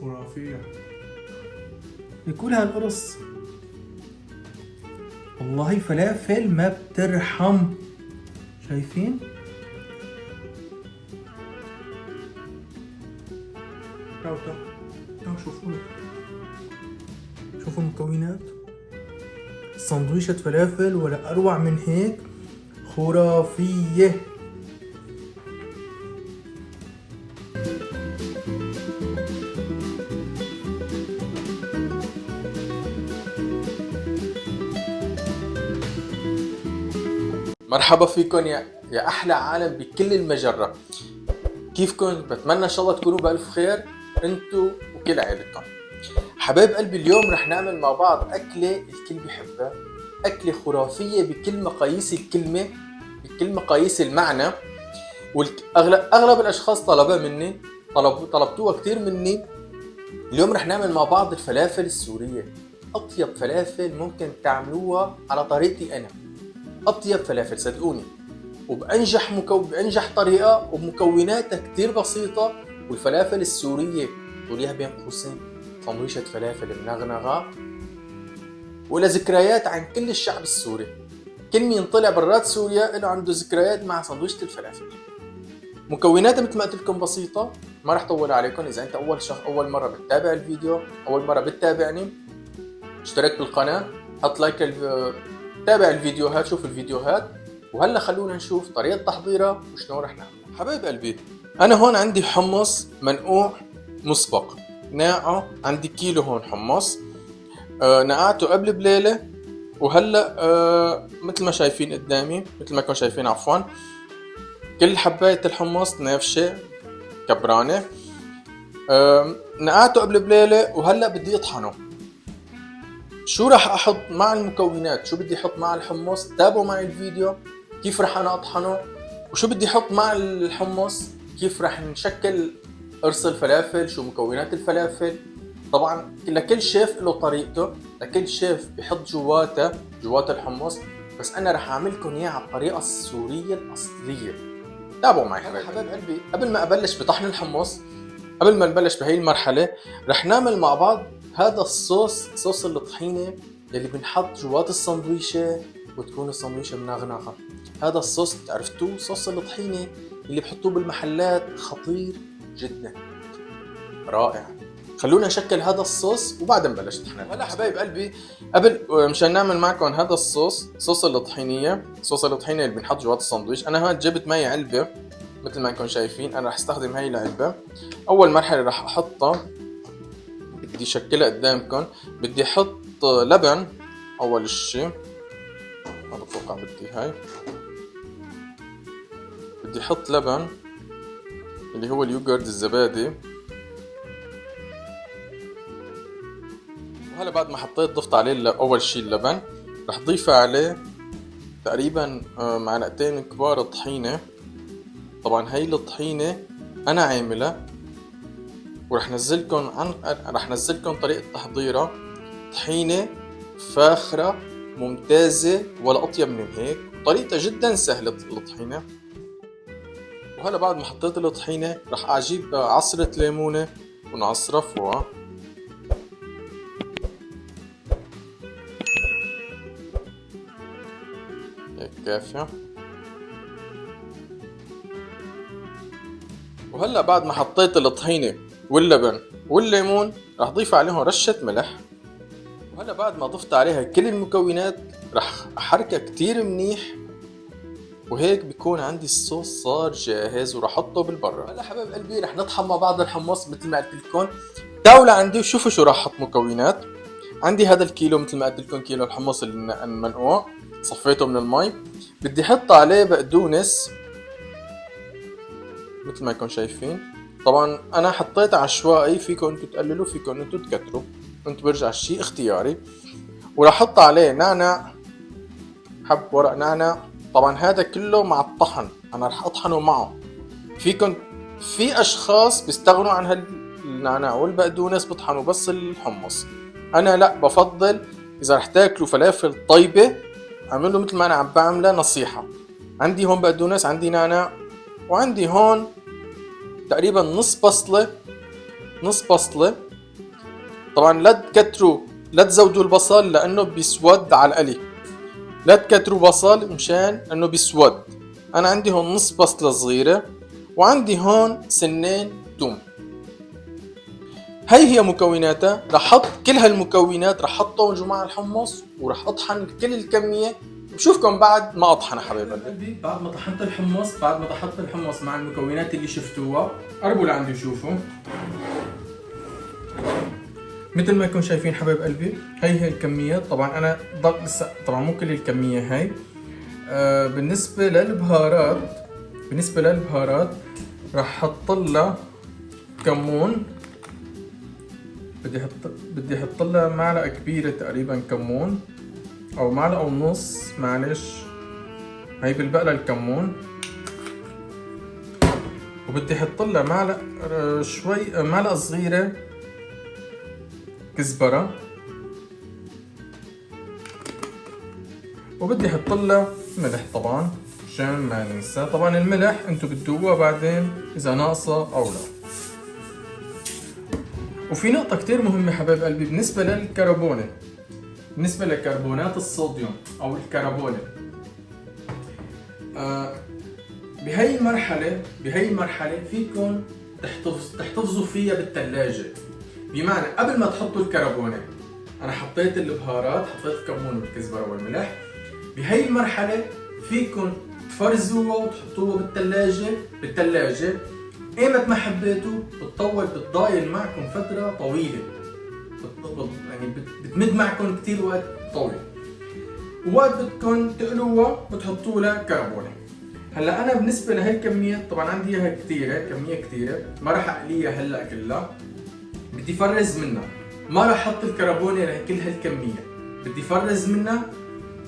خرافية. بكل هالقرص والله فلافل ما بترحم. شايفين؟ تعالوا شوفوا المكونات. سندويشة فلافل ولا أروع من هيك. خرافية. مرحبا فيكم يا أحلى عالم بكل المجرة. كيفكم؟ بتمنى إن شاء الله تكونوا بألف خير انتو وكل عائلتكم. حبايب قلبي، اليوم رح نعمل مع بعض أكلة الكل بيحبها، أكلة خرافية بكل مقاييس الكلمة، بكل مقاييس المعنى. أغلب الأشخاص طلبها مني، طلبتوها كتير مني. اليوم رح نعمل مع بعض الفلافل السورية. أطيب فلافل ممكن تعملوها على طريقتي أنا، أطيب فلافل صدقوني، وبأنجح طريقة وبمكوناتها كتير بسيطة. والفلافل السورية تقوليها بين قوسين سندويشة فلافل منغنغة، ولا ذكريات عن كل الشعب السوري. كل مين طلع برات سوريا له عنده ذكريات مع سندويشة الفلافل. مكوناتها مثل ما قلت لكم بسيطة، ما رح طول عليكم. إذا أنت أول مرة بتتابع الفيديو، أول مرة بتتابعني، اشترك بالقناة، حط لايك، تابع الفيديوهات، شوف الفيديوهات. وهلا خلونا نشوف طريقة تحضيرها وشنو رح نعمل. حبايب قلبي، أنا هون عندي حمص منقوع مسبق ناقعه، عندي كيلو هون حمص. نقعته قبل بليلة، وهلا مثل ما شايفين قدامي، مثل ما كنتم شايفين عفوا، كل حباية الحمص نافشة كبرانة. نقعته قبل بليلة وهلا بدي اطحنه. شو رح احط مع المكونات، شو بدي احط مع الحمص، تابعوا معي الفيديو كيف رح انا اطحنه، وشو بدي احط مع الحمص، كيف رح نشكل قرص الفلافل، شو مكونات الفلافل. طبعا لكل شيف له طريقته، لكل شيف بيحط جواته الحمص، بس انا رح اعملكم اياه على الطريقة السورية الاصلية. تابعوا معي حبايب قلبي. قبل ما ابلش بطحن الحمص، قبل ما نبلش بهي المرحلة، رح نعمل مع بعض هذا صوص الطحينة اللي بنحط جوات السندويشة وتكون السندويشة منغنغة. هذا الصوص عرفتوه، صوص الطحينة اللي بحطوه بالمحلات، خطير جدا، رائع. خلونا نشكل هذا الصوص وبعدين نبلش نطحنه. هلا حبايب قلبي، قبل مشان نعمل معكم هذا صوص الطحينية، صوص الطحينة اللي بنحط جوات السندويش، انا هون جبت معي علبة مثل ما انكم شايفين. انا رح استخدم هاي العلبة. اول مرحلة رح احطها، بدي شكلها قدامكم. بدي احط لبن اول اشي، ما بتوقع بدي هاي. بدي احط لبن اللي هو اليوغورت الزبادي. وهلا بعد ما حطيت ضفت عليه اول شي اللبن، رح ضيف عليه تقريبا معلقتين كبار طحينة. طبعا هاي الطحينة انا عاملها، ورح نزلكم طريقة تحضيرها. طحينة فاخرة ممتازة ولا أطيب من هيك، طريقتها جدا سهلة الطحينة. وهلا بعد ما حطيت الطحينة رح أجيب عصرة ليمونة ونعصرها فوقها. هيك كافية. وهلا بعد ما حطيت الطحينة واللبن والليمون رح ضيف عليهم رشة ملح. وهلا بعد ما ضفت عليها كل المكونات رح احركها كتير منيح، وهيك بيكون عندي الصوص صار جاهز ورح احطه بالبرة. هلا حبايب قلبي رح نطحن مع بعض الحمص مثل ما قلت لكم. تعالوا لعندي وشوفوا شو رح احط مكونات. عندي هذا الكيلو مثل ما قلت لكم، كيلو الحمص المنقوع، صفيته من المي. بدي احط عليه بقدونس مثل ما انكم شايفين. طبعا انا حطيت عشوائي، فيكم انتم تقللوا، فيكم انتم تكتروا، انتم برجع الشيء اختياري. وراح احط عليه نعناع، حب ورق نعناع. طبعا هذا كله مع الطحن، انا راح اطحنه معه. في اشخاص بيستغنوا عن هالنعناع والبقدونس، بطحنوا بس الحمص. انا لا، بفضل اذا رح تاكلوا فلافل طيبة اعملوا مثل ما انا عم بعملها. نصيحة، عندي هون بقدونس، عندي نعناع، وعندي هون تقريبا نص بصلة طبعا لا تكتروا، لا تزودوا البصل لانه بيسود على القلي، لا تكتروا بصل مشان انه بيسود. انا عندي هون نص بصلة صغيرة، وعندي هون سنين توم. هي مكوناتها. رح احط كل هالمكونات، رح احطهم مع الحمص ورح اطحن كل الكمية. بشوفكم بعد ما اطحن حبايب قلبي. بعد ما طحنت الحمص، بعد ما طحنت الحمص مع المكونات اللي شفتوها، قربوا لعندي شوفوا. مثل ما انكم شايفين حبايب قلبي، هي الكميات. طبعا انا ضل لسه طبعا مو كل الكمية هي. بالنسبة للبهارات راح احط لها كمون. بدي احط لها معلقة كبيرة تقريبا كمون، او معلقة ونص، معلش هي بالبقلة الكمون. وبدي احط لها معلقة صغيرة كزبرة. وبدي احط لها ملح طبعا عشان ما ننسى. طبعا الملح انتو بتدوقوها بعدين اذا ناقصة او لا. وفي نقطة كتير مهمة حبايب قلبي بالنسبة للكربونة، بالنسبة لكربونات الصوديوم او الكربونة. بهي المرحلة فيكم تحتفظوا فيها بالثلاجة. بمعنى قبل ما تحطوا الكربونة، انا حطيت البهارات، حطيت الكمون والكزبرة والملح. بهي المرحلة فيكم تفرزوها وتحطوها بالثلاجة. ايمت ما حبيتوا بتضايل معكم فترة طويلة، يعني بتمد معكم كتير وقت طويل. ووقت بدكم تقلوها بتحطوا لها كربونة. هلا انا بالنسبة لهي الكمية طبعا عندي اياها كمية كتيرة، ما راح اقليها هلا كلها، بدي فرز منها. ما راح احط الكربونة لكل هالكمية، بدي فرز منها.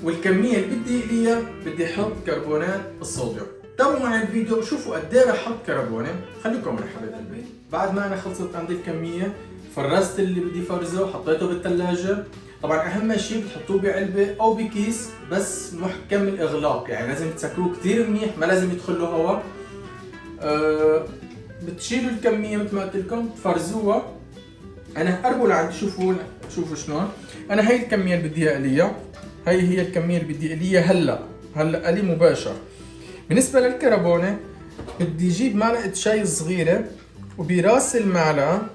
والكمية اللي بدي اقليها بدي احط كربونات الصوديوم. تابعوا معي الفيديو وشوفوا قد ايه راح احط كربونة. خليكم من حبايب قلبي. بعد ما انا خلصت عندي الكمية، فرزت اللي بدي فرزه وحطيته بالثلاجة. طبعا اهم شيء بتحطوه بعلبة او بكيس بس محكم الاغلاق، يعني لازم تسكروه كتير منيح، ما لازم يدخل له هواء. بتشيلوا الكمية مثل ما قلت لكم، تفرزوها. انا قربوا لعندي شوفوا شلون. انا هي الكمية اللي بدي اقليها، هي الكمية اللي بدي اقليها هلا قلي مباشر. بالنسبة للكربونة بدي اجيب معلقة شاي صغيرة، وبراس المعلقة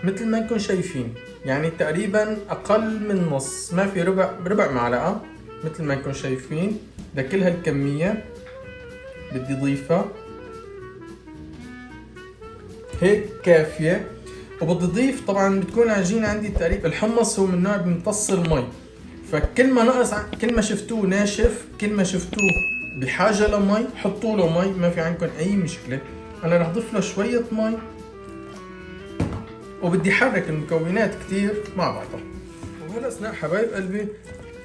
مثل ما انكم شايفين، يعني تقريبا اقل من نص، ما في ربع معلقة مثل ما انكم شايفين. لكل هالكمية بدي ضيفها هيك كافية. وبدي ضيف طبعا بتكون عجينة عندي تقريبا، الحمص هو من نوع بيمتص المي، فكل ما نقص، كل ما شفتوه ناشف، كل ما شفتوه بحاجة لمي حطوا له مي، ما في عندكم اي مشكلة. انا رح اضيف له شوية مي، وبدي احرك المكونات كتير مع بعضها. وهالاثناء حبايب قلبي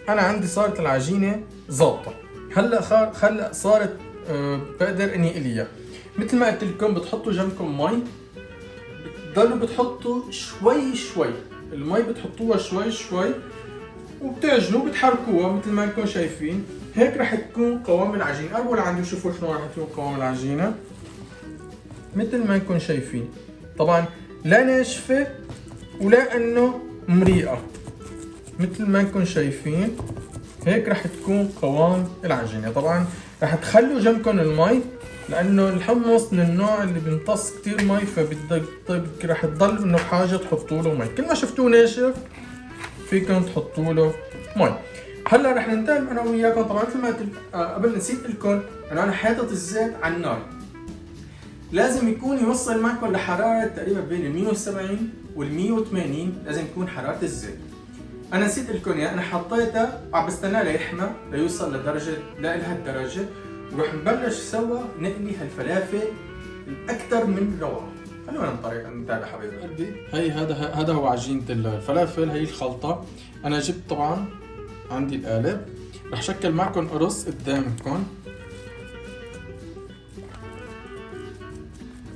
انا عندي صارت العجينة ظابطة. هلا صارت بقدر اني اقليها. مثل ما قلت لكم بتحطوا جنبكم مي، بتضلوا بتحطوا شوي المي، بتحطوها شوي وبتعجنوا بتحركوها مثل ما انكم شايفين. هيك رح تكون قوام العجينة. قربوا لعندي شوفوا شلون رح تكون قوام العجينة مثل ما انكم شايفين. طبعا لا ناشفة ولا انه مريئة، مثل ما انكم شايفين. هيك رح تكون قوام العجينة. طبعا رح تخلوا جنبكم المي، لانه الحمص من النوع اللي بيمتص كتير مي، رح تضل انه بحاجة تحطوا له مي. كل ما شفتوه ناشف فيكم تحطوا له مي. هلا رح ننتقل انا وياكم. طبعا مثل ما قبل نسيت لكم انه انا حاطط الزيت على النار، لازم يكون يوصل معكم لحرارة تقريبا بين ال 170 وال 180، لازم يكون حرارة الزيت. انا نسيت لكم اياها، انا حطيتها عم بستناه ليحمى ليوصل لها الدرجة، ورح نبلش سوا نقلي هالفلافل الاكثر من روعة. خلونا نتابع حبايب قلبي. هذا هو عجينة الفلافل، هي الخلطة. انا جبت طبعا عندي القالب، رح شكل معكم قرص قدامكم.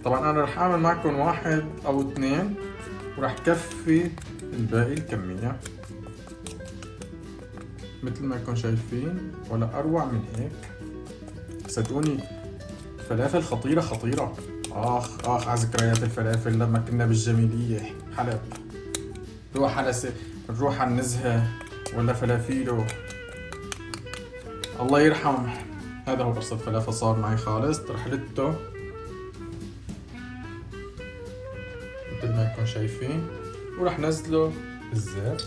طبعا انا رح اعمل معكم 1 أو 2، ورح كفي الباقي الكمية مثل ما انكم شايفين، ولا اروع من هيك. صدقوني فلافل خطيرة. اخ على ذكريات الفلافل لما كنا بالجميلية حلب. نروح على النزهة ولا فلافيلو. الله يرحم. هذا هو قرص الفلافل صار معي خالص، رحلته مثل ما انكم شايفين، ورح نزله بالزيت.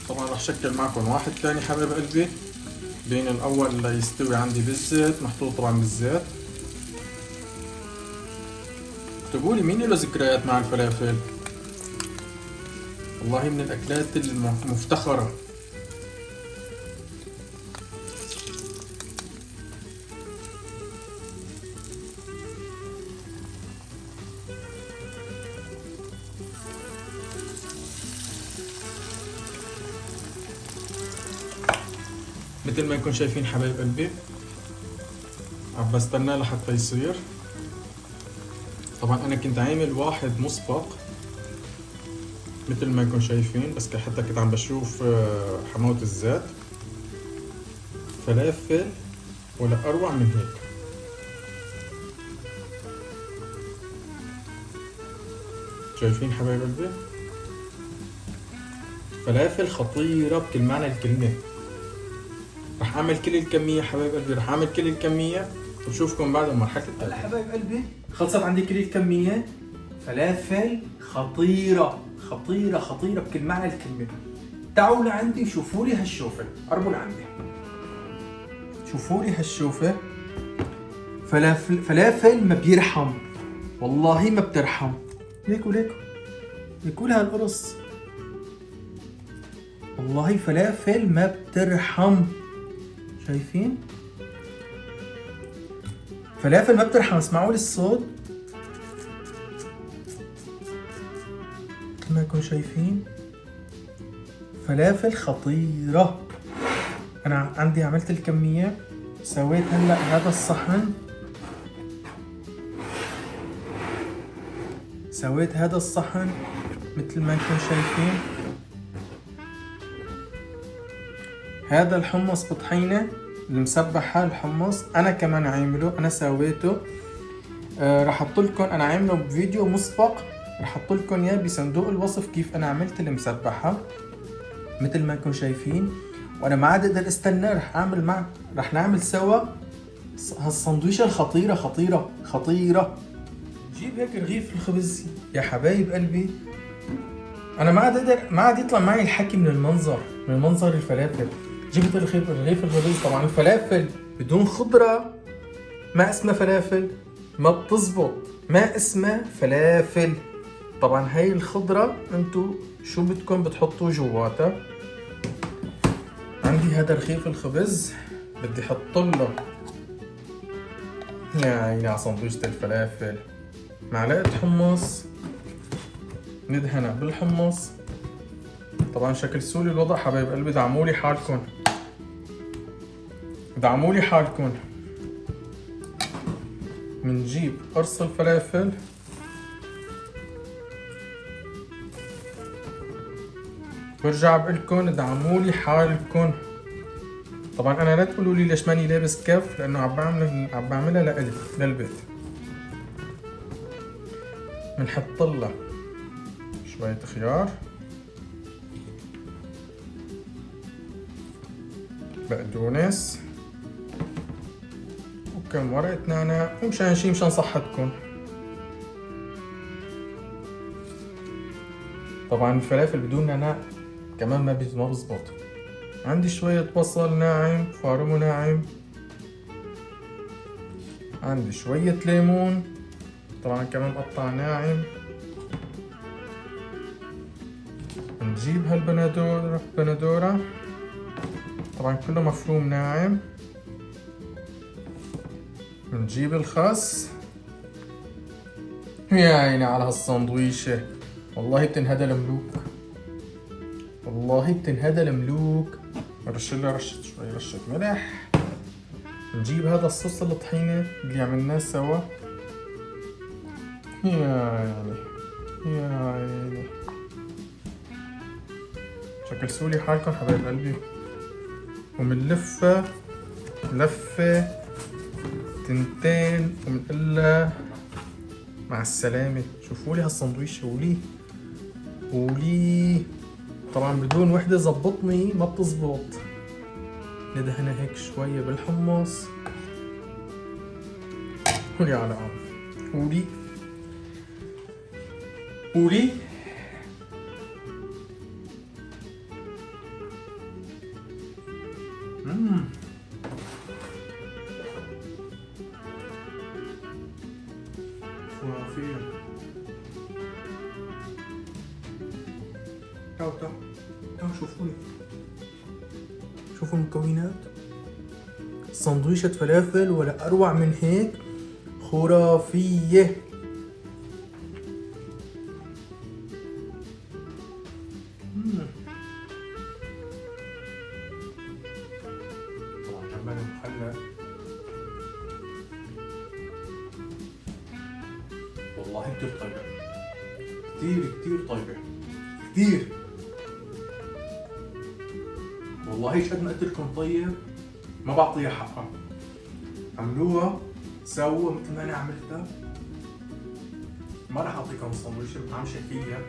طبعا رح شكل معكم واحد ثاني حبايب قلبي بين الاول اللي يستوي عندي بالزيت، محطوط طبعا بالزيت. اكتبوا لي مين له ذكريات مع الفلافل؟ والله من الاكلات المفتخرة. مثل ما انكم شايفين حبايب قلبي، عم بستناه لحتى يصير. طبعا انا كنت عامل واحد مسبق مثل ما انكم شايفين، بس حتى كنت عم بشوف حموضة الزيت. فلافل ولا اروع من هيك. شايفين حبايب قلبي؟ فلافل خطيرة بكل معنى الكلمة. رح اعمل كل الكمية حبايب قلبي، رح اعمل كل الكمية وبشوفكم بعد مرحلة التقديم. هلا حبايب قلبي خلصت عندي كل الكمية. فلافل خطيرة خطيرة خطيرة بكل معنى الكلمة. تعالوا لعندي وشوفوا لي هالشوفة، قربوا لعندي شوفوا لي هالشوفة. فلافل ما بيرحم، والله ما بترحم. ليكوا ليكوا لها القرص، والله فلافل ما بترحم. شايفين؟ فلافل ما بترحم. اسمعوا لي الصوت مثل ما انكم شايفين. فلافل خطيرة. انا عندي عملت الكمية، سويت هلا هذا الصحن، سويت هذا الصحن مثل ما انتم شايفين. هذا الحمص بطحينة المسبحة. الحمص انا كمان عامله، انا سويته. راح احط لكم، انا عامله بفيديو مسبق، راح احط لكم اياه بصندوق الوصف كيف انا عملت المسبحة مثل ما انتم شايفين. وانا ما عاد اقدر استنى، رح نعمل سوا هالسندويشة الخطيرة خطيرة خطيرة. جيب هيك رغيف الخبز يا حبايب قلبي. انا ما عاد يطلع معي الحكي من منظر الفلافل. جبت رغيف الخبز. طبعا الفلافل بدون خضرة ما اسمها فلافل، ما بتزبط، ما اسمها فلافل. طبعا هاي الخضرة انتو شو بدكم بتحطوا جواتها. عندي هذا رغيف الخبز بدي احط له، يا عيني على سندويشة الفلافل، معلقة حمص ندهنها بالحمص. طبعا شكلتوا لي الوضع حبايب قلبي، دعموا لي حالكم، دعموا لي حالكم. بنجيب قرص الفلافل، برجع بقلكن دعموا لي حالكم. طبعا انا لا تقولوا لي ليش ماني لابس كف، لانه عم بعملها لإلي للبيت. بنحط لها شوية خيار، بقدونس، وكم ورقة نعناع، ومشان شي مشان صحتكم. طبعا الفلافل بدون نعناع كمان ما بزبط. عندي شوية بصل ناعم، فارمه ناعم، عندي شوية ليمون طبعا كمان مقطع ناعم. نجيب هالبندورة طبعا كله مفروم ناعم. نجيب الخس. يا عيني على هالسندويشة، والله بتنهدى الملوك، والله بتنهدى الملوك. نرشلها رشة ملح. نجيب هذا الصوص الطحينة اللي عملناه سوا. يا عيني شكلتولي حالكم حبايب قلبي. ومنلفها لفة تنتين ومنقلها مع السلامة. شوفوا لي هالسندويشة ولي طبعا بدون وحدة زبطني ما بتزبط. ندهنها هيك شوية بالحمص ولي على عم ولي خرافية. تعالوا شوفوا المكونات. سندويشة فلافل ولا أروع من هيك. خرافية. طبعا جنبها مخلل. والله كتير طيبة، كتير طيبة، كتير والله. قد ما قلت لكم طيب ما بعطيها حقها. عملوها سووا مثل ما انا عملتها. ما راح اعطيكم السندويشة عم شكلها.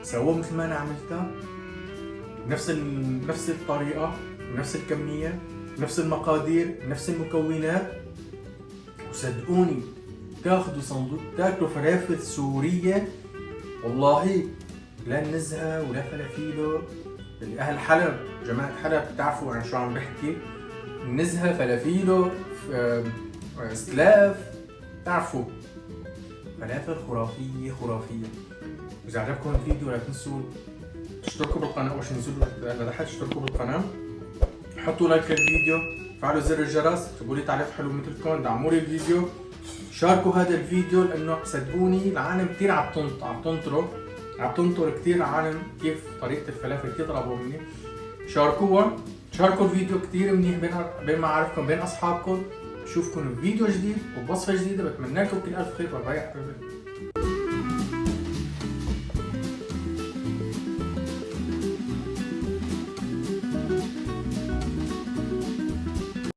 سووا مثل ما انا عملتها، نفس الطريقة، نفس الكمية، نفس المقادير، نفس المكونات، وصدقوني تاكلوا فلافل سورية والله لا نزهة ولا فلافيلو. اللي اهل حلب، جماعة حلب بتعرفوا عن شو عم بحكي. نزهة، فلافيلو، سلاف، تعرفوا فلافل خرافية. إذا عجبكم الفيديو لا تنسوا تشتركوا بالقناة. أول شي نزلوا لتحت اشتركوا بالقناة، حطوا لايك للفيديو، فعلوا زر الجرس، اكتبوا لي تعليق حلو مثلكم، دعموا لي الفيديو، شاركوا هذا الفيديو لأنه صدقوني العالم كتير عم تنطر كتير العالم كيف طريقة الفلافل كتير طلبوا مني. شاركوا الفيديو كتير منيح بين معارفكم بين أصحابكم. بشوفكم بفيديو جديد وبوصفة جديدة. بتمنى لكم كل ألف خير. باي باي.